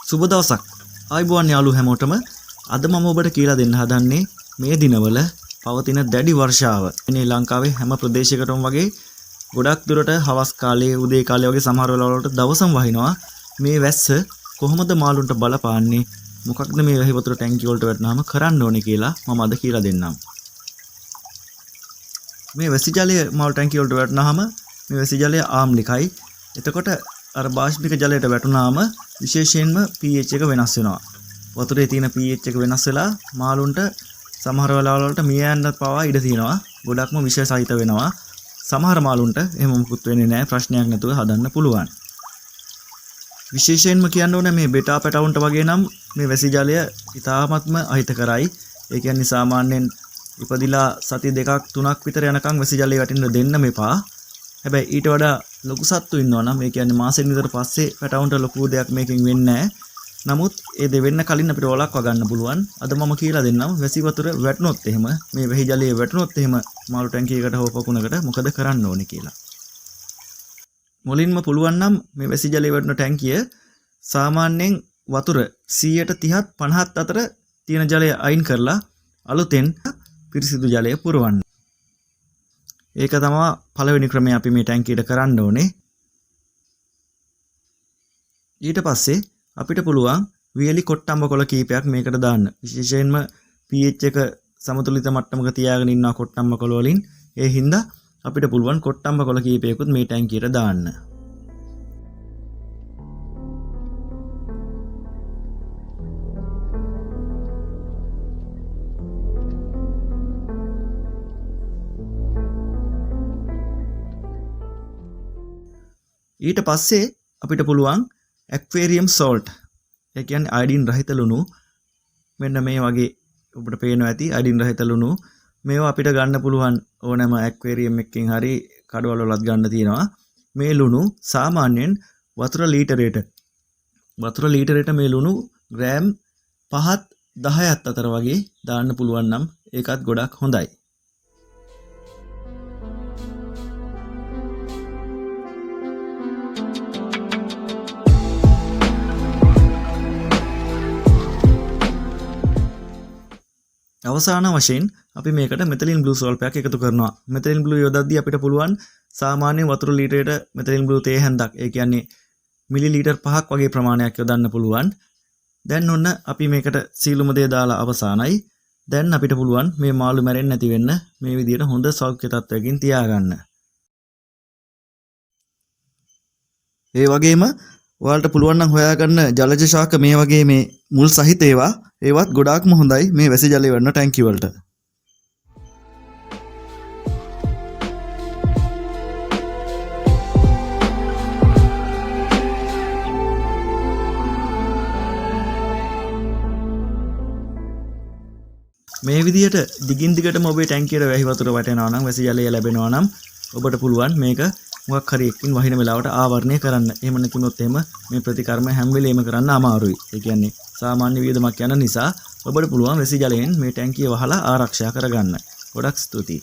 සුබ දවසක්. ආයුබෝවන් යාළුවෝ හැමෝටම. අද මම ඔබට කියලා දෙන්න හදන්නේ මේ දිනවල පවතින දැඩි වර්ෂාව. මේ ලංකාවේ හැම ප්‍රදේශයකටම වගේ ගොඩක් දුරට හවස් කාලේ උදේ කාලේ වගේ සමහර වෙලාවලට දවසම වහිනවා. මේ වැස්ස කොහොමද මාළුන්ට බලපාන්නේ? මොකක්ද මේ වැහි වතුර ටැංකිය වලට වැටුනහම කරන්න ඕනේ කියලා මම අද කියලා දෙන්නම්. මේ වැසි ජලය මාළු ටැංකිය වලට වැටුනහම මේ වැසි ජලය ආම්ලිකයි. එතකොට අර බාෂ්පික ජලයට වැටුනාම විශේෂයෙන්ම pH එක වෙනස් වෙනවා. වතුරේ තියෙන pH එක වෙනස් වෙලා මාළුන්ට සමහර වෙලාවලට මිය යන්න පවා ඉඩ තියෙනවා. ගොඩක්ම විෂ සහිත වෙනවා. සමහර මාළුන්ට එහෙම මුකුත් වෙන්නේ නැහැ. ප්‍රශ්නයක් නැතුව හදන්න පුළුවන්. විශේෂයෙන්ම කියන්න ඕනේ මේ බෙටා පැටවුන්ට වගේ නම් මේ වැසි ජලය ඉතාමත්ම අහිතකරයි. ඒ කියන්නේ සාමාන්‍යයෙන් ඉපදිලා සති 2ක් 3ක් විතර යනකම් වැසි ජලය වැටෙන්න දෙන්න මෙපා. හැබැයි ඊට වඩා ලොකු සත්තු ඉන්නවා නම් මේ කියන්නේ මාසෙක විතර පස්සේ පැටවුන්ට ලොකු දෙයක් මේකෙන් වෙන්නේ නැහැ. නමුත් ඒ දෙවෙන්න කලින් අපිට වලක්වා ගන්න පුළුවන්. අද මම කියලා දෙන්නම් වැසි වතුර වැටුනොත් එහෙම මේ වැහි ජලයේ වැටුනොත් එහෙම මාළු ටැංකියකට හෝ පොකුණකට මොකද කරන්න ඕනේ කියලා. මුලින්ම පුළුවන් නම් මේ වැසි ජලයේ වැටුන ටැංකිය සාමාන්‍යයෙන් වතුර 130ත් 50ත් අතර තියෙන ජලය අයින් කරලා අලුතෙන් පිරිසිදු ජලය පුරවන්න. ඒක තමයි පළවෙනි ක්‍රමය අපි මේ ටැංකියට කරන්න ඕනේ. ඊට පස්සේ අපිට පුළුවන් වියලි කොට්ටම්බ කොළ කීපයක් මේකට දාන්න. විශේෂයෙන්ම pH එක සමතුලිත මට්ටමක තියාගෙන ඉන්නා කොට්ටම්බ කොළ වලින් ඒ හින්දා අපිට පුළුවන් කොට්ටම්බ කොළ කීපයකුත් මේ ටැංකියට දාන්න. ඊට පස්සේ අපිට පුළුවන් ඇක්වේරියම් සෝල්ට්. ඒ කියන්නේ අයඩින් රහිත ලුණු. මෙන්න මේ වගේ ඔබට පේනවා ඇති අයඩින් රහිත ලුණු. මේවා අපිට ගන්න පුළුවන් ඕනෑම ඇක්වේරියම් එකකින් හරි කඩවල වලත් ගන්න තියෙනවා. මේ ලුණු සාමාන්‍යයෙන් වතුර ලීටරයට මේ ලුණු ග්‍රෑම් 5ත් 10ත් අතර වගේ දාන්න පුළුවන් නම් ඒකත් ගොඩක් හොඳයි. අවසාන වශයෙන් අපි මේකට මෙතලින් බ්ලූ සල්ෆරයක් එකතු කරනවා. මෙතලින් බ්ලූ යොදද්දී අපිට පුළුවන් සාමාන්‍ය වතුර ලීටරයට මෙතලින් බ්ලූ තේ හැන්දක්, ඒ කියන්නේ මිලිලීටර් 5ක් වගේ ප්‍රමාණයක් යොදන්න පුළුවන්. දැන් ඔන්න අපි මේකට සීලුම දේ දාලා අවසానයි. දැන් අපිට පුළුවන් මේ මාළු මැරෙන්නේ නැති වෙන්න මේ විදිහට හොඳ සෞඛ්‍ය තත්ත්වයකින් තියාගන්න. ඒ වගේම ඔයාලට පුළුවන් නම් හොයාගන්න ජලජ ශාක මේ වගේ මේ මුල් සහිත ඒවත් ගොඩාක්ම හොඳයි මේ වැසි ජලය වඩන ටැංකිය වලට. මේ විදිහට දිගින් දිගටම ඔබේ ටැංකියට වැහි වතුර වැටෙනවා නම් වැසි ජලය ලැබෙනවා නම් ඔබට පුළුවන් මේක මොකක් හරි එකකින් වහින වෙලාවට ආවරණය කරන්න. එහෙම නැතුනොත් එහෙම මේ ප්‍රතිකර්ම හැම වෙලේම කරන්න අමාරුයි. ඒ කියන්නේ සාමාන්‍ය වියදමක් යන නිසා ඔබට පුළුවන් වැසි ජලයෙන් මේ ටැංකිය වහලා ආරක්ෂා කරගන්න. ගොඩක් ස්තුතියි.